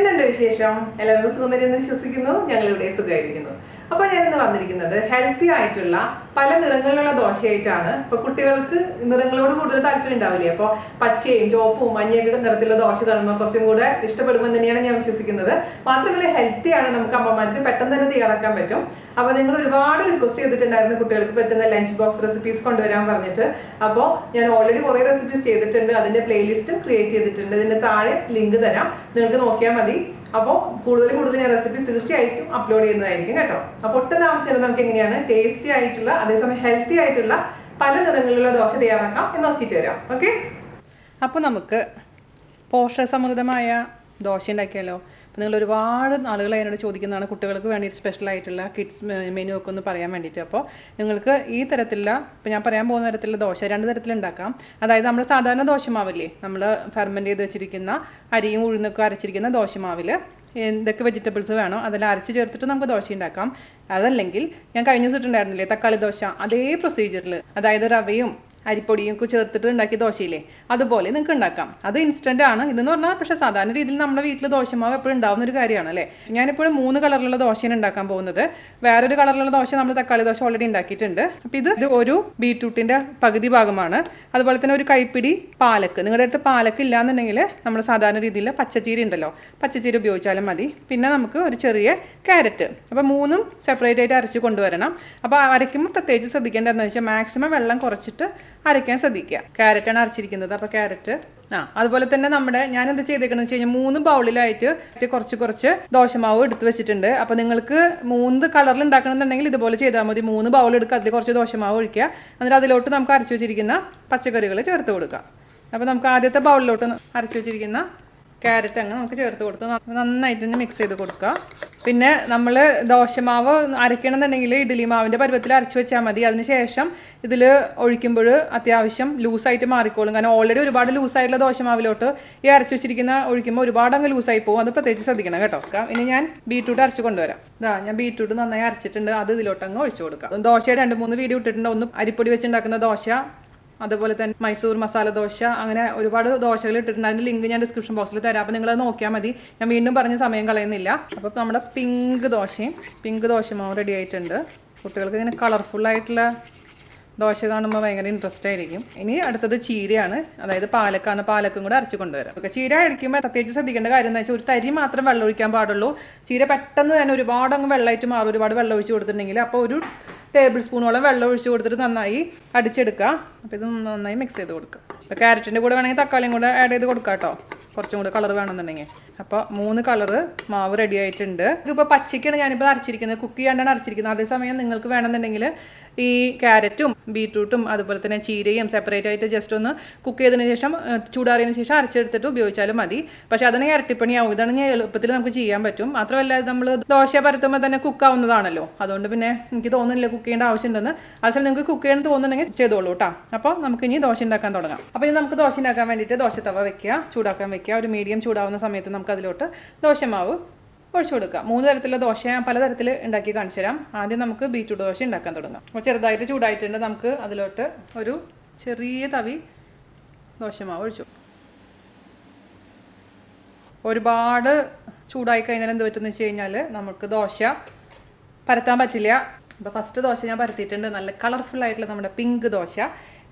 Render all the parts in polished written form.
എന്തുണ്ട് വിശേഷം? എല്ലാവരും സുഖമായിരിക്കുന്നു വിശ്വസിക്കുന്നു. ഞങ്ങൾ ഇവിടെ സുഖമായിരിക്കുന്നു. അപ്പോൾ ഞാൻ ഇന്ന് വന്നിരിക്കുന്നത് ഹെൽത്തി ആയിട്ടുള്ള പല നിറങ്ങളിലുള്ള ദോശയായിട്ടാണ്. ഇപ്പൊ കുട്ടികൾക്ക് നിറങ്ങളോട് കൂടുതൽ താല്പര്യം ഉണ്ടാവില്ലേ? അപ്പോൾ പച്ചയും ചുവപ്പും മഞ്ഞയൊക്കെ നിറത്തിലുള്ള ദോശ കാണുമ്പോൾ കുറച്ചും കൂടെ ഇഷ്ടപ്പെടുമെന്ന് തന്നെയാണ് ഞാൻ വിശ്വസിക്കുന്നത്. മാത്രമല്ല ഹെൽത്തിയാണ്, നമുക്ക് അമ്മമാർക്ക് പെട്ടെന്ന് തന്നെ തയ്യാറാക്കാൻ പറ്റും. അപ്പോൾ നിങ്ങൾ ഒരുപാട് റിക്വസ്റ്റ് ചെയ്തിട്ടുണ്ടായിരുന്നു കുട്ടികൾക്ക് പറ്റുന്ന ലഞ്ച് ബോക്സ് റെസിപ്പീസ് കൊണ്ടുവരാൻ പറഞ്ഞിട്ട്. അപ്പോൾ ഞാൻ ഓൾറെഡി കുറേ റെസിപ്പീസ് ചെയ്തിട്ടുണ്ട്, അതിന്റെ പ്ലേലിസ്റ്റും ക്രിയേറ്റ് ചെയ്തിട്ടുണ്ട്. ഇതിന്റെ താഴെ ലിങ്ക് തരാം, നിങ്ങൾക്ക് നോക്കിയാൽ മതി. അപ്പോൾ കൂടുതൽ ഞാൻ റെസിപ്പീസ് തീർച്ചയായിട്ടും അപ്ലോഡ് ചെയ്യുന്നതായിരിക്കും കേട്ടോ. അപ്പോൾ ഒട്ടും താമസിച്ചാലും നമുക്ക് എങ്ങനെയാണ് ടേസ്റ്റി ആയിട്ടുള്ള അതേസമയം ഹെൽത്തി ആയിട്ടുള്ള പല നിറങ്ങളിലുള്ള ദോശ തയ്യാറാക്കാം എന്ന് നോക്കിയിട്ട് വരാം. ഓക്കെ, അപ്പോൾ നമുക്ക് പോഷകസമൃദ്ധമായ ദോശ ഉണ്ടാക്കിയാലോ. അപ്പോൾ നിങ്ങൾ ഒരുപാട് ആളുകൾ എന്നോട് ചോദിക്കുന്നതാണ് കുട്ടികൾക്ക് വേണ്ടിയിട്ട് സ്പെഷ്യൽ ആയിട്ടുള്ള കിഡ്സ് മെനു ഒക്കെ ഒന്ന് പറയാൻ വേണ്ടിയിട്ട്. അപ്പോൾ നിങ്ങൾക്ക് ഈ തരത്തിലുള്ള, ഇപ്പോൾ ഞാൻ പറയാൻ പോകുന്ന തരത്തിലുള്ള ദോശ രണ്ട് തരത്തിലുണ്ടാക്കാം. അതായത് നമ്മൾ സാധാരണ ദോശമാവില്ലേ, നമ്മൾ ഫെർമെൻറ്റ് ചെയ്ത് വെച്ചിരിക്കുന്ന അരിയും ഉഴുന്നൊക്കെ അരച്ചിരിക്കുന്ന ദോശമാവിൽ എന്തൊക്കെ വെജിറ്റബിൾസ് വേണോ അതെല്ലാം അരച്ച് ചേർത്തിട്ട് നമുക്ക് ദോശ ഉണ്ടാക്കാം. അതല്ലെങ്കിൽ ഞാൻ കഴിഞ്ഞ ദിവസം ഇട്ടുണ്ടായിരുന്നില്ലേ തക്കാളി ദോശ, അതേ പ്രൊസീജിയറിൽ, അതായത് റവയും അരിപ്പൊടിയും ഒക്കെ ചേർത്തിട്ട് ഉണ്ടാക്കിയ ദോശയില്ലേ അതുപോലെ നിങ്ങൾക്ക് ഉണ്ടാക്കാം. അത് ഇൻസ്റ്റന്റ് ആണ് ഇതെന്ന് പറഞ്ഞാൽ. പക്ഷേ സാധാരണ രീതിയിൽ നമ്മുടെ വീട്ടിൽ ദോശമാവ് എപ്പോഴും ഉണ്ടാവുന്ന ഒരു കാര്യമാണ് അല്ലേ. ഞാനിപ്പോഴും 3 കളറിലുള്ള ദോശയാണ് ഉണ്ടാക്കാൻ പോകുന്നത്. വേറൊരു കളറിലുള്ള ദോശ നമ്മൾ തക്കാളി ദോശ ഓൾറെഡി ഉണ്ടാക്കിയിട്ടുണ്ട്. അപ്പോൾ ഇത് ഒരു ബീറ്റ്റൂട്ടിൻ്റെ പകുതി ഭാഗമാണ്. അതുപോലെ തന്നെ ഒരു കൈപ്പിടി പാലക്ക്. നിങ്ങളുടെ അടുത്ത് പാലക്ക് ഇല്ലാന്നുണ്ടെങ്കിൽ നമ്മൾ സാധാരണ രീതിയിൽ പച്ചച്ചീര ഉണ്ടല്ലോ, പച്ചച്ചീര ഉപയോഗിച്ചാലും മതി. പിന്നെ നമുക്ക് ഒരു ചെറിയ ക്യാരറ്റ്. അപ്പോൾ 3ഉം സെപ്പറേറ്റ് ആയിട്ട് അരച്ച് കൊണ്ടുവരണം. അപ്പോൾ അരയ്ക്കുമ്പോൾ പ്രത്യേകിച്ച് ശ്രദ്ധിക്കേണ്ടതെന്ന് വെച്ചാൽ മാക്സിമം വെള്ളം കുറച്ചിട്ട് അരയ്ക്കാൻ ശ്രദ്ധിക്കുക. ക്യാരറ്റാണ് അരച്ചിരിക്കുന്നത്. അപ്പോൾ ക്യാരറ്റ് അതുപോലെ തന്നെ ഞാൻ എന്താ ചെയ്തേക്കണെന്ന് വെച്ച് കഴിഞ്ഞാൽ 3 ബൗളിലായിട്ട് കുറച്ച് ദോശമാവ് എടുത്ത് വെച്ചിട്ടുണ്ട്. അപ്പോൾ നിങ്ങൾക്ക് 3 കളറിൽ ഉണ്ടാക്കണമെന്നുണ്ടെങ്കിൽ ഇതുപോലെ ചെയ്താൽ മതി. 3 ബൗൾ എടുക്കുക, അതിൽ കുറച്ച് ദോശമാവ് ഒഴിക്കുക, എന്നിട്ട് അതിലോട്ട് നമുക്ക് അരച്ചു വെച്ചിരിക്കുന്ന പച്ചക്കറികൾ ചേർത്ത് കൊടുക്കുക. അപ്പോൾ നമുക്ക് ആദ്യത്തെ ബൗളിലോട്ട് അരച്ചു വെച്ചിരിക്കുന്ന ക്യാരറ്റ് അങ്ങ് നമുക്ക് ചേർത്ത് കൊടുത്ത് നന്നായിട്ട് തന്നെ മിക്സ് ചെയ്ത് കൊടുക്കുക. പിന്നെ നമ്മൾ ദോശമാവ് അരയ്ക്കണമെന്നുണ്ടെങ്കിൽ ഇഡ്ഡലി മാവിൻ്റെ പരുവത്തിൽ അരച്ച് വെച്ചാൽ മതി. അതിനുശേഷം ഇതിൽ ഒഴിക്കുമ്പോൾ അത്യാവശ്യം ലൂസായിട്ട് മാറിക്കോളും. കാരണം ഓൾറെഡി ഒരുപാട് ലൂസായിട്ടുള്ള ദോശമാവിലോട്ട് ഈ അരച്ച് വെച്ചിരിക്കുന്ന ഒഴിക്കുമ്പോൾ ഒരുപാട് അങ്ങ് ലൂസായി പോകും. അത് പ്രത്യേകിച്ച് ശ്രദ്ധിക്കണം കേട്ടോ. ഇനി ഞാൻ ബീറ്റ്റൂട്ട് അരച്ച് കൊണ്ടുവരാം. ഞാൻ ബീറ്റ്റൂട്ട് നന്നായി അരച്ചിട്ടുണ്ട്, അത് ഇതിലോട്ട് അങ്ങ് ഒഴിച്ചു കൊടുക്കാം. ദോശയുടെ 2-3 വീഡിയോ ഇട്ടിട്ടുണ്ട്. ഒന്ന് അരിപ്പൊടി വെച്ചുണ്ടാക്കുന്ന ദോശ, അതുപോലെ തന്നെ മൈസൂർ മസാല ദോശ, അങ്ങനെ ഒരുപാട് ദോശകൾ ഇട്ടിട്ടുണ്ട്. അതിൻ്റെ ലിങ്ക് ഞാൻ ഡിസ്ക്രിപ്ഷൻ ബോക്സിൽ തരാം. അപ്പോൾ നിങ്ങളത് നോക്കിയാൽ മതി. ഞാൻ വീണ്ടും പറഞ്ഞ സമയം കളയുന്നില്ല. അപ്പോൾ നമ്മുടെ പിങ്ക് ദോശമാവ് റെഡി ആയിട്ടുണ്ട്. കുട്ടികൾക്ക് ഇങ്ങനെ കളർഫുള്ളായിട്ടുള്ള ദോശ കാണുമ്പോൾ ഭയങ്കര ഇൻട്രസ്റ്റ് ആയിരിക്കും. ഇനി അടുത്തത് ചീരയാണ്, അതായത് പാലക്കാണ്. പാലക്കും കൂടെ അരച്ച് കൊണ്ടുവരാം. ഓക്കെ, ചീര അടിക്കുമ്പോൾ പ്രത്യേകിച്ച് ശ്രദ്ധിക്കേണ്ട കാര്യം എന്ന് വെച്ചാൽ ഒരു തരി മാത്രം വെള്ളം ഒഴിക്കാൻ പാടുള്ളൂ. ചീര പെട്ടെന്ന് തന്നെ ഒരുപാട് അങ്ങ് വെള്ളമായിട്ട് മാറും. ഒരുപാട് വെള്ളം ഒഴിച്ച് കൊടുത്തിട്ടുണ്ടെങ്കിൽ അപ്പോൾ ഒരു ടേബിൾ സ്പൂണോളം വെള്ളം ഒഴിച്ച് കൊടുത്തിട്ട് നന്നായി അടിച്ചെടുക്കുക. അപ്പോൾ ഇത് നന്നായി മിക്സ് ചെയ്ത് കൊടുക്കുക. അപ്പോൾ ക്യാരറ്റിൻ്റെ കൂടെ വേണമെങ്കിൽ തക്കാളിയും കൂടെ ആഡ് ചെയ്ത് കൊടുക്കാം കേട്ടോ, കുറച്ചും കൂടെ കളർ വേണമെന്നുണ്ടെങ്കിൽ. അപ്പോൾ 3 കളറ് മാവ് റെഡി ആയിട്ടുണ്ട്. ഇതിപ്പോൾ പച്ചയ്ക്കാണ് ഞാനിപ്പോൾ അരച്ചിരിക്കുന്നത്, കുക്ക് ചെയ്യാണ്ടാണ് അരച്ചിരിക്കുന്നത്. അതേസമയം നിങ്ങൾക്ക് വേണമെന്നുണ്ടെങ്കിൽ ഈ ക്യാരറ്റും ബീറ്റ്റൂട്ടും അതുപോലെ തന്നെ ചീരയും സെപ്പറേറ്റ് ആയിട്ട് ജസ്റ്റ് ഒന്ന് കുക്ക് ചെയ്തതിന് ശേഷം ചൂടാറിയതിന് ശേഷം അരച്ചെടുത്തിട്ട് ഉപയോഗിച്ചാലും മതി. പക്ഷേ അതിന് ഇരട്ടിപ്പണിയാവും. ഇതാണ് ഞാൻ എളുപ്പത്തിൽ നമുക്ക് ചെയ്യാൻ പറ്റും. മാത്രമല്ല നമ്മൾ ദോശ പരത്തുമ്പോൾ തന്നെ കുക്കാവുന്നതാണല്ലോ. അതുകൊണ്ട് പിന്നെ എനിക്ക് തോന്നുന്നില്ല കുക്ക് ചെയ്യേണ്ട ആവശ്യമുണ്ടെന്ന്. അതിൽ നിങ്ങൾക്ക് കുക്ക് ചെയ്യണം തോന്നുന്നുണ്ടെങ്കിൽ ചെയ്തോളൂ കേട്ടോ. അപ്പോൾ നമുക്ക് ഇനി ദോശ ഉണ്ടാക്കാൻ തുടങ്ങാം. അപ്പോൾ ഇനി നമുക്ക് ദോശ ഉണ്ടാക്കാൻ വേണ്ടിയിട്ട് ദോശത്തവ വെക്കുക, ചൂടാക്കാൻ വെക്കുക. ഒരു മീഡിയം ചൂടാവുന്ന സമയത്ത് നമുക്ക് അതിലോട്ട് ദോശമാവ് ഒഴിച്ചു കൊടുക്കുക. 3 തരത്തിലുള്ള ദോശ ഞാൻ പലതരത്തിൽ ഉണ്ടാക്കി കാണിച്ചു തരാം. ആദ്യം നമുക്ക് ബീറ്റ്റൂട്ട് ദോശ ഉണ്ടാക്കാൻ തുടങ്ങാം. അപ്പോൾ ചെറുതായിട്ട് ചൂടായിട്ടുണ്ട്. നമുക്ക് അതിലോട്ട് ഒരു ചെറിയ തവി ദോശമാവ് ഒഴിച്ചു. ഒരുപാട് ചൂടായി കഴിഞ്ഞാൽ എന്ത് പറ്റുമെന്ന് വെച്ച് കഴിഞ്ഞാൽ നമുക്ക് ദോശ പരത്താൻ പറ്റില്ല. അപ്പോൾ ഫസ്റ്റ് ദോശ ഞാൻ പരത്തിയിട്ടുണ്ട്. നല്ല കളർഫുൾ ആയിട്ടുള്ള നമ്മുടെ പിങ്ക് ദോശ.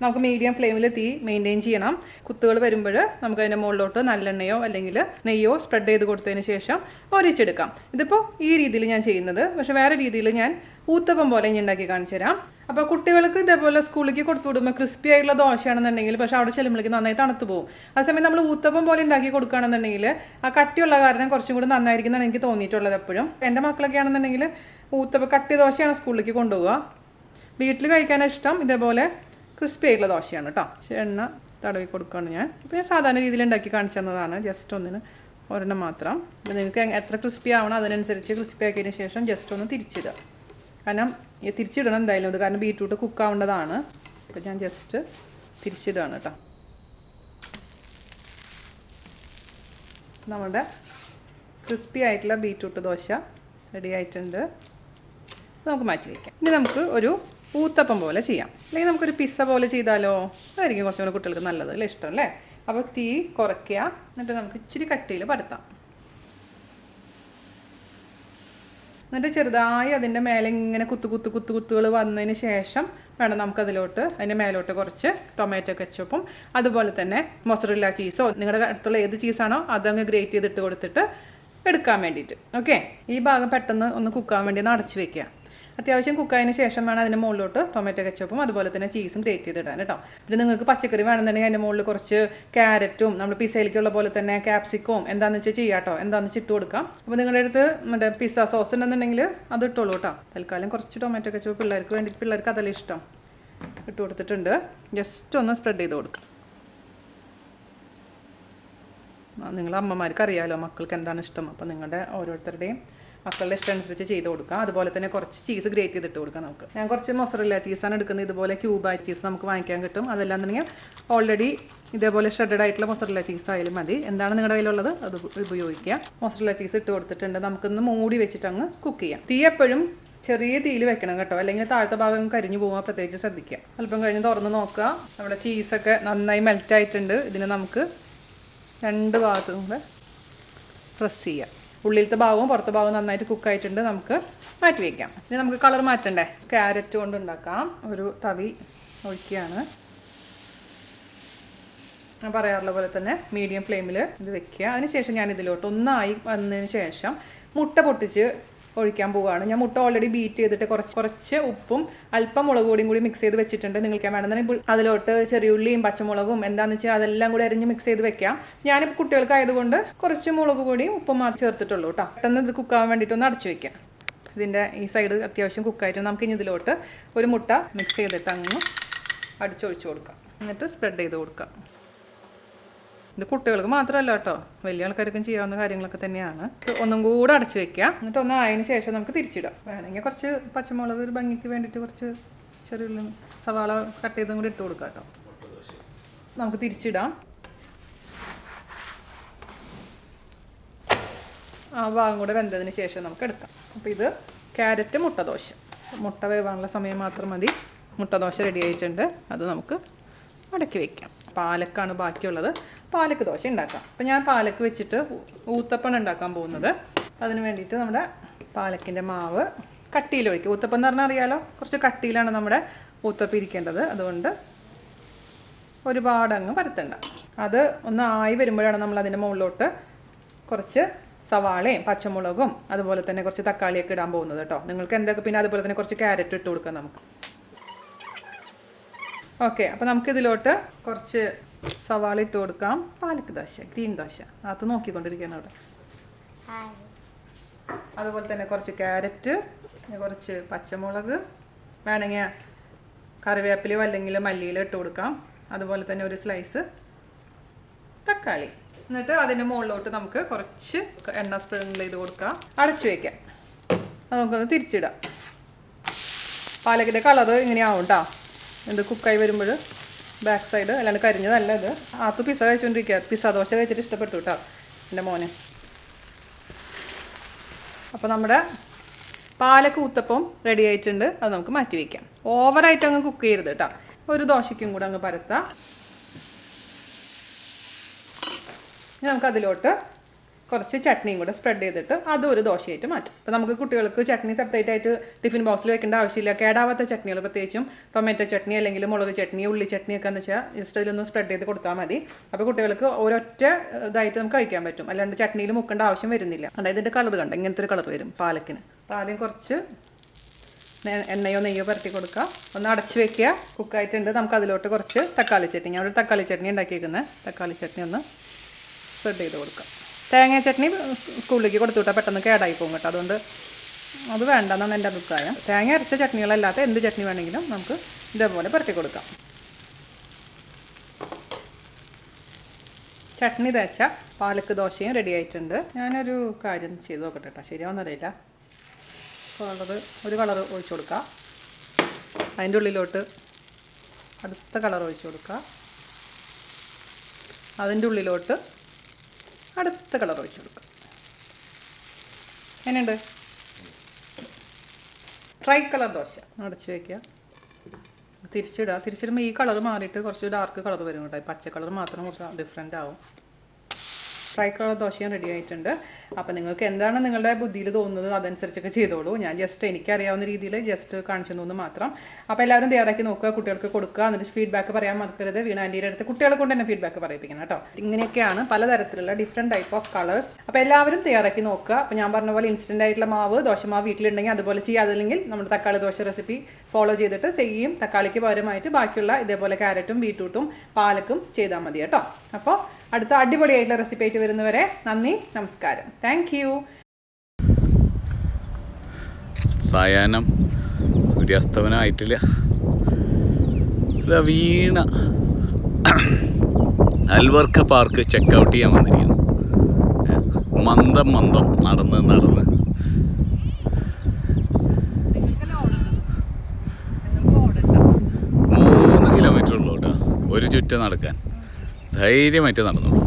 നമുക്ക് മീഡിയം ഫ്ലെയിമിൽ തീ മെയിൻറ്റെയിൻ ചെയ്യണം. കുത്തുകൾ വരുമ്പോൾ നമുക്ക് അതിൻ്റെ മുകളിലോട്ട് നല്ലെണ്ണയോ അല്ലെങ്കിൽ നെയ്യോ സ്പ്രെഡ് ചെയ്ത് കൊടുത്തതിന് ശേഷം ഒരിച്ചെടുക്കാം. ഇതിപ്പോൾ ഈ രീതിയിൽ ഞാൻ ചെയ്യുന്നത്. പക്ഷേ വേറെ രീതിയിൽ ഞാൻ ഊത്തപ്പം പോലെ ഞാൻ ഉണ്ടാക്കി കാണിച്ചു തരാം. അപ്പോൾ കുട്ടികൾക്ക് ഇതേപോലെ സ്കൂളിലേക്ക് കൊടുത്തു വിടുമ്പോൾ ക്രിസ്പി ആയിട്ടുള്ള ദോശയാണെന്നുണ്ടെങ്കിൽ പക്ഷേ അവിടെ ചെല്ലുമ്പോഴേക്ക് നന്നായി തണുത്ത് പോകും. അതേസമയം നമ്മൾ ഊത്തപ്പം പോലെ ഉണ്ടാക്കി കൊടുക്കുകയാണെന്നുണ്ടെങ്കിൽ ആ കട്ടിയുള്ള കാരണം കുറച്ചും കൂടി നന്നായിരിക്കും എന്നാണ് എനിക്ക് തോന്നിയിട്ടുള്ളത് എപ്പോഴും. എൻ്റെ മക്കളൊക്കെ ആണെന്നുണ്ടെങ്കിൽ ഊത്തപ്പം കട്ടി ദോശയാണ് സ്കൂളിലേക്ക് കൊണ്ടുപോവുക. വീട്ടിൽ കഴിക്കാനാണ് ഇഷ്ടം ഇതേപോലെ ക്രിസ്പി ആയിട്ടുള്ള ദോശയാണ് കേട്ടോ. എണ്ണ തടവി കൊടുക്കുകയാണ് ഞാൻ. ഇപ്പോൾ ഞാൻ സാധാരണ രീതിയിൽ ഉണ്ടാക്കി കാണിച്ചു തന്നതാണ്, ജസ്റ്റ് ഒരെണ്ണം മാത്രം. അപ്പോൾ നിങ്ങൾക്ക് എത്ര ക്രിസ്പി ആവണം അതിനനുസരിച്ച് ക്രിസ്പി ആക്കിയതിന് ശേഷം ജസ്റ്റ് ഒന്ന് തിരിച്ചിടുക. കാരണം തിരിച്ചിടണം എന്തായാലും അത്, കാരണം ബീറ്റ്റൂട്ട് കുക്കാവേണ്ടതാണ്. അപ്പോൾ ഞാൻ ജസ്റ്റ് തിരിച്ചിടുകയാണ് കേട്ടോ. നമ്മുടെ ക്രിസ്പി ആയിട്ടുള്ള ബീറ്റ്റൂട്ട് ദോശ റെഡി ആയിട്ടുണ്ട്. നമുക്ക് മാറ്റി വയ്ക്കാം. ഇനി നമുക്ക് ഒരു ഊത്തപ്പം പോലെ ചെയ്യാം, അല്ലെങ്കിൽ നമുക്കൊരു പിസ്സ പോലെ ചെയ്താലോ. അതായിരിക്കും കുറച്ചും കൂടെ കുട്ടികൾക്ക് നല്ലത് അല്ലേ, ഇഷ്ടം അല്ലേ. അപ്പോൾ തീ കുറയ്ക്കുക, എന്നിട്ട് നമുക്ക് ഇച്ചിരി കട്ടിയിൽ പരത്താം. എന്നിട്ട് ചെറുതായി അതിൻ്റെ മേലെ ഇങ്ങനെ കുത്തുകൾ വന്നതിന് ശേഷം വേണം നമുക്കതിലോട്ട് അതിൻ്റെ മേലോട്ട് കുറച്ച് ടൊമാറ്റോ കെച്ചപ്പും അതുപോലെ തന്നെ മൊസറല്ല ചീസോ നിങ്ങളുടെ അടുത്തുള്ള ഏത് ചീസാണോ അതങ്ങ് ഗ്രേറ്റ് ചെയ്തിട്ട് കൊടുത്തിട്ട് എടുക്കാൻ വേണ്ടിയിട്ട്. ഓക്കെ, ഈ ഭാഗം പെട്ടെന്ന് ഒന്ന് കുക്കാൻ വേണ്ടി ഒന്ന് അടച്ചു വെക്കുക. അത്യാവശ്യം കുക്കായതിന് ശേഷം വേണം അതിൻ്റെ മുകളിലോട്ട് ടൊമാറ്റോ കെച്ചപ്പും അതുപോലെ തന്നെ ചീസും ഗ്രേറ്റ് ചെയ്തിടാൻ കേട്ടോ. പിന്നെ നിങ്ങൾക്ക് പച്ചക്കറി വേണമെന്നുണ്ടെങ്കിൽ അതിൻ്റെ മുകളിൽ കുറച്ച് ക്യാരറ്റും നമ്മൾ പിസയിലേക്കുള്ള പോലെ തന്നെ ക്യാപ്സിക്കവും എന്താണെന്ന് വെച്ചാൽ ചെയ്യാം കേട്ടോ, എന്താണെന്ന് വെച്ച് ഇട്ട് കൊടുക്കാം. അപ്പോൾ നിങ്ങളുടെ അടുത്ത് മറ്റേ പിസ്സ സോസ് ഉണ്ടെന്നുണ്ടെങ്കിൽ അത് ഇട്ടോളൂ കേട്ടോ. തൽക്കാലം കുറച്ച് ടൊമാറ്റോ കെച്ചപ്പ് പിള്ളേർക്ക് വേണ്ടിയിട്ട്, പിള്ളേർക്ക് അതെല്ലാം ഇഷ്ടം, ഇട്ട് കൊടുത്തിട്ടുണ്ട്. ജസ്റ്റ് ഒന്ന് സ്പ്രെഡ് ചെയ്ത് കൊടുക്കാം. നിങ്ങൾ അമ്മമാർക്ക് അറിയാമല്ലോ മക്കൾക്ക് എന്താണ് ഇഷ്ടം. അപ്പോൾ നിങ്ങളുടെ ഓരോരുത്തരുടെയും മക്കളുടെ ഇഷ്ടം അനുസരിച്ച് ചെയ്ത് കൊടുക്കുക. അതുപോലെ തന്നെ കുറച്ച് ചീസ് ഗ്രേറ്റ് ചെയ്തിട്ട് കൊടുക്കാം നമുക്ക്. ഞാൻ കുറച്ച് മൊസറല്ല ചീസാണ് എടുക്കുന്നത്. ഇതുപോലെ ക്യൂബായ ചീസ് നമുക്ക് വാങ്ങിക്കാൻ കിട്ടും. അതല്ലാന്നുണ്ടെങ്കിൽ ഓൾറെഡി ഇതേപോലെ ഷ്രെഡഡ് ആയിട്ടുള്ള മൊസറല്ല ചീസ് ആയാലും മതി. എന്താണ് നിങ്ങളുടെ കയ്യിലുള്ളത് അത് ഉപയോഗിക്കുക. മൊസറല്ല ചീസ് ഇട്ട് കൊടുത്തിട്ടുണ്ട്. നമുക്കൊന്ന് മൂടി വെച്ചിട്ട് അങ്ങ് കുക്ക് ചെയ്യാം. തീ എപ്പോഴും ചെറിയ തീയിൽ വെക്കണം കേട്ടോ, അല്ലെങ്കിൽ താഴത്തെ ഭാഗം കരിഞ്ഞു പോകാൻ പ്രത്യേകിച്ച് ശ്രദ്ധിക്കുക. അല്പം കഴിഞ്ഞ് തുറന്ന് നോക്കുക. നമ്മുടെ ചീസൊക്കെ നന്നായി മെൽറ്റ് ആയിട്ടുണ്ട്. ഇതിനെ നമുക്ക് രണ്ട് ഭാഗത്തും കൂടെ പ്രസ് ചെയ്യാം. ഉള്ളിലത്തെ ഭാഗവും പുറത്തെ ഭാഗവും നന്നായിട്ട് കുക്കായിട്ടുണ്ട്. നമുക്ക് മാറ്റി വയ്ക്കാം. ഇനി നമുക്ക് കളർ മാറ്റണ്ടേ? ക്യാരറ്റ് കൊണ്ട് ഉണ്ടാക്കാം. ഒരു തവി ഒഴിക്കുകയാണ്. ഞാൻ പറയാറുള്ള പോലെ തന്നെ മീഡിയം ഫ്ലെയിമിൽ ഇത് വെക്കുക. അതിനുശേഷം ഞാൻ ഇതിലോട്ട് ഒന്നായി വന്നതിന് ശേഷം മുട്ട പൊട്ടിച്ച് ഒഴിക്കാൻ പോവുകയാണ്. ഞാൻ മുട്ട ഓൾറെഡി ബീറ്റ് ചെയ്തിട്ട് കുറച്ച് ഉപ്പും അല്പം മുളക് പൊടിയും കൂടി മിക്സ് ചെയ്ത് വെച്ചിട്ടുണ്ട്. നിങ്ങൾക്ക് വേണമെന്നുണ്ടെങ്കിൽ അതിലോട്ട് ചെറിയുള്ളിയും പച്ചമുളകും എന്താണെന്ന് വെച്ചാൽ അതെല്ലാം കൂടി അരിഞ്ഞ് മിക്സ് ചെയ്ത് വെക്കാം. ഞാനിപ്പോൾ കുട്ടികൾക്കായതുകൊണ്ട് കുറച്ച് മുളക് പൊടിയും ഉപ്പും മാത്രം ചേർത്തിട്ടുള്ളൂ കേട്ടോ. പെട്ടെന്ന് ഇത് കുക്കാവാൻ വേണ്ടിയിട്ട് ഒന്ന് അടച്ചു വെക്കാം. ഇതിൻ്റെ ഈ സൈഡ് അത്യാവശ്യം കുക്കായിട്ട് നമുക്ക് ഇനി ഇതിലോട്ട് ഒരു മുട്ട മിക്സ് ചെയ്തിട്ട് അങ്ങ് അടിച്ചൊഴിച്ച് കൊടുക്കാം. എന്നിട്ട് സ്പ്രെഡ് ചെയ്ത് കൊടുക്കാം. ഇത് കുട്ടികൾക്ക് മാത്രമല്ല കേട്ടോ, വലിയ ആൾക്കാർക്കും ചെയ്യാവുന്ന കാര്യങ്ങളൊക്കെ തന്നെയാണ്. ഒന്നും കൂടെ അടച്ചു വെക്കുക. എന്നിട്ട് ഒന്ന് ആയതിന് ശേഷം നമുക്ക് തിരിച്ചിടാം. വേണമെങ്കിൽ കുറച്ച് പച്ചമുളക് ഒരു ഭംഗിക്ക് വേണ്ടിയിട്ട് കുറച്ച് ചെറിയ സവാള കട്ട് ചെയ്തും കൂടി ഇട്ട് കൊടുക്കാം കേട്ടോ. നമുക്ക് തിരിച്ചിടാം. ആ ഭാഗം കൂടെ വെന്തതിന് ശേഷം നമുക്ക് എടുക്കാം. അപ്പോൾ ഇത് ക്യാരറ്റ് മുട്ടദോശ. മുട്ട വേവാനുള്ള സമയം മാത്രം മതി. മുട്ടദോശ റെഡി ആയിട്ടുണ്ട്. അത് നമുക്ക് മടക്കി വയ്ക്കാം. പാലക്കാണ് ബാക്കിയുള്ളത്. പാലക്ക് ദോശ ഉണ്ടാക്കാം. അപ്പോൾ ഞാൻ പാലക്ക് വെച്ചിട്ട് ഊത്തപ്പം ഉണ്ടാക്കാൻ പോകുന്നത്. അതിന് വേണ്ടിയിട്ട് നമ്മുടെ പാലക്കിൻ്റെ മാവ് കട്ടിയിൽ വയ്ക്കും. ഊത്തപ്പം എന്ന് പറഞ്ഞാൽ അറിയാലോ, കുറച്ച് കട്ടിയിലാണ് നമ്മുടെ ഊത്തപ്പം ഇരിക്കേണ്ടത്. അതുകൊണ്ട് ഒരുപാട് അങ്ങ് പരത്തണ്ട. അത് ഒന്ന് ആയി വരുമ്പോഴാണ് നമ്മൾ അതിൻ്റെ മുകളിലോട്ട് കുറച്ച് സവാളയും പച്ചമുളകും അതുപോലെ തന്നെ കുറച്ച് തക്കാളിയൊക്കെ ഇടാൻ പോകുന്നത് കേട്ടോ. നിങ്ങൾക്ക് എന്തൊക്കെ, പിന്നെ അതുപോലെ തന്നെ കുറച്ച് ക്യാരറ്റ് ഇട്ട് കൊടുക്കാം നമുക്ക്. ഓക്കെ, അപ്പോൾ നമുക്കിതിലോട്ട് കുറച്ച് സവാള ഇട്ട് കൊടുക്കാം. പാലക്ക് ദോശ, ഗ്രീൻ ദോശ, അത് നോക്കിക്കൊണ്ടിരിക്കുകയാണ് അവിടെ. അതുപോലെ തന്നെ കുറച്ച് ക്യാരറ്റ്, കുറച്ച് പച്ചമുളക്, വേണമെങ്കിൽ കറിവേപ്പിലയോ അല്ലെങ്കിൽ മല്ലിയിലോ ഇട്ട് കൊടുക്കാം. അതുപോലെ തന്നെ ഒരു സ്ലൈസ് തക്കാളി. എന്നിട്ട് അതിൻ്റെ മുകളിലോട്ട് നമുക്ക് കുറച്ച് എണ്ണ സ്പ്രിങ്കിൾ ചെയ്ത് കൊടുക്കാം. അടച്ചു വയ്ക്കാം. അത് നമുക്കൊന്ന് തിരിച്ചിടാം. പാലക്കിൻ്റെ കളറ് ഇങ്ങനെയാവും കേട്ടോ. എന്ത് കുക്കായി വരുമ്പോൾ ബാക്ക് സൈഡ് അല്ലാണ്ട് കരിഞ്ഞതല്ല ഇത്. ആത്ത് പിസ്സ കഴിച്ചുകൊണ്ടിരിക്കുക. പിസ്സ ദോശ കഴിച്ചിട്ട് ഇഷ്ടപ്പെട്ടു കേട്ടോ എൻ്റെ മോന്. അപ്പോൾ നമ്മുടെ പാലക്ക് ഊത്തപ്പം റെഡി ആയിട്ടുണ്ട്. അത് നമുക്ക് മാറ്റി വയ്ക്കാം. ഓവറായിട്ട് അങ്ങ് കുക്ക് ചെയ്യരുത് കേട്ടോ. ഒരു ദോശയ്ക്കും കൂടെ അങ്ങ് പരത്താം. ഇനി നമുക്കതിലോട്ട് കുറച്ച് ചട്നിയും കൂടെ സ്പ്രെഡ് ചെയ്തിട്ട് അതും ഒരു ദോശയായിട്ട് മാറ്റും. അപ്പോൾ നമുക്ക് കുട്ടികൾക്ക് ചട്നി സെപ്പറേറ്റ് ആയിട്ട് ടിഫിൻ ബോക്സിൽ വെക്കേണ്ട ആവശ്യമില്ല. കേടാവാത്ത ചട്നികൾ, പ്രത്യേകിച്ചും ടൊമാറ്റോ ചട്നി അല്ലെങ്കിൽ മുളക് ചട്നി, ഉള്ളി ചട്നിയൊക്കെ എന്ന് വെച്ചാൽ ജസ്റ്റ് അതിലൊന്ന് സ്പ്രെഡ് ചെയ്ത് കൊടുത്താൽ മതി. അപ്പോൾ കുട്ടികൾക്ക് ഒരൊറ്റ ഇതായിട്ട് നമുക്ക് കഴിക്കാൻ പറ്റും. അല്ലാണ്ട് ചട്നിയിൽ മുക്കേണ്ട ആവശ്യം വരുന്നില്ല. അതായത് ഇതിൻ്റെ കളർ കണ്ട ഇങ്ങനത്തെ ഒരു കളർ വരും പാലക്കിന്. അപ്പോൾ ആദ്യം കുറച്ച് എണ്ണയോ നെയ്യോ പരട്ടി കൊടുക്കുക. ഒന്ന് അടച്ചു വെക്കുക. കുക്കായിട്ടുണ്ട്. നമുക്ക് അതിലോട്ട് കുറച്ച് തക്കാളി ചട്നി, ഞാൻ ഒരു തക്കാളി ചട്നി ഉണ്ടാക്കിയിരിക്കുന്നത്. തക്കാളി ചട്നി ഒന്ന് സ്പ്രെഡ് ചെയ്ത് കൊടുക്കാം. തേങ്ങ ചട്നി സ്കൂളിലേക്ക് കൊടുത്തു വിട്ടാൽ പെട്ടെന്ന് കേടായി പോകും കേട്ടോ. അതുകൊണ്ട് അത് വേണ്ടെന്നാണ് എൻ്റെ അഭിപ്രായം. തേങ്ങ അരച്ച ചട്നികളല്ലാത്ത എന്ത് ചട്നി വേണമെങ്കിലും നമുക്ക് ഇതേപോലെ പരത്തി കൊടുക്കാം. ചട്നി തേച്ച പാലക്ക് ദോശയും റെഡി ആയിട്ടുണ്ട്. ഞാനൊരു കാര്യം ചെയ്ത് നോക്കട്ടെ കേട്ടോ, ശരിയാവുന്നറിയില്ല. ഒരു കളർ ഒഴിച്ചു കൊടുക്കുക. അതിൻ്റെ ഉള്ളിലോട്ട് അടുത്ത കളർ ഒഴിച്ചു കൊടുക്കുക. അതിൻ്റെ ഉള്ളിലോട്ട് അടുത്ത കളർ ഒഴിച്ചു കൊടുക്കുക. എങ്ങനെയുണ്ട്? Try colour dosa. അടച്ച് വയ്ക്കുക. തിരിച്ചിടുക. തിരിച്ചിടുമ്പോൾ ഈ കളർ മാറിയിട്ട് കുറച്ച് ഡാർക്ക് കളർ വരും കേട്ടോ. പച്ച കളർ മാത്രം കുറച്ച് ഡിഫറെൻ്റ് ആവും. ഫ്രൈക്കുള്ള ദോശയും റെഡി ആയിട്ടുണ്ട്. അപ്പോൾ നിങ്ങൾക്ക് എന്താണ് നിങ്ങളുടെ ബുദ്ധിയിൽ തോന്നുന്നത് അതനുസരിച്ചൊക്കെ ചെയ്തോളൂ. ഞാൻ ജസ്റ്റ് എനിക്കറിയാവുന്ന രീതിയിൽ ജസ്റ്റ് കാണിച്ചു തന്നു മാത്രം. അപ്പോൾ എല്ലാവരും തയ്യാറാക്കി നോക്കുക, കുട്ടികൾക്ക് കൊടുക്കുക, എന്നിട്ട് ഫീഡ്ബാക്ക് പറയാൻ മറക്കരുത്. വീണ ആൻറ്റിയുടെ അടുത്ത് കുട്ടികളെ കൊണ്ട് തന്നെ ഫീഡ്ബാക്ക് പറയിപ്പിക്കണം കേട്ടോ. ഇങ്ങനെയൊക്കെയാണ് പലതരത്തിലുള്ള ഡിഫറെൻറ്റ് ടൈപ്പ് ഓഫ് കളേഴ്സ്. അപ്പോൾ എല്ലാവരും തയ്യാറാക്കി നോക്കുക. അപ്പോൾ ഞാൻ പറഞ്ഞ പോലെ ഇൻസ്റ്റൻ്റ് ആയിട്ടുള്ള മാവ്, ദോശമാവ് വീട്ടിലുണ്ടെങ്കിൽ അതുപോലെ ചെയ്യുക. അതല്ലെങ്കിൽ നമ്മുടെ തക്കാളി ദോശ റെസിപ്പി ഫോളോ ചെയ്തിട്ട് സെയിം തക്കാളിക്ക് പകരമായിട്ട് ബാക്കിയുള്ള ഇതേപോലെ ക്യാരറ്റും ബീറ്റ്റൂട്ടും പാലക്കും ചെയ്താൽ മതി കേട്ടോ. അപ്പോൾ അടുത്ത അടിപൊളിയായിട്ടുള്ള റെസിപ്പി ആയിട്ട് വരുന്നവരെ നന്ദി, നമസ്കാരം. Thank you. Sayahnam സൂര്യാസ്തമനമായിട്ടില്ല. Veena Al Warqa park checkout ചെയ്യാൻ വന്നിരിക്കുന്നു. മന്ദം നടന്ന് 3 കിലോമീറ്റർ ഉള്ളൂ കേട്ടോ ഒരു ചുറ്റം നടക്കാൻ. ധൈര്യമായിട്ട് നടന്നോളൂ.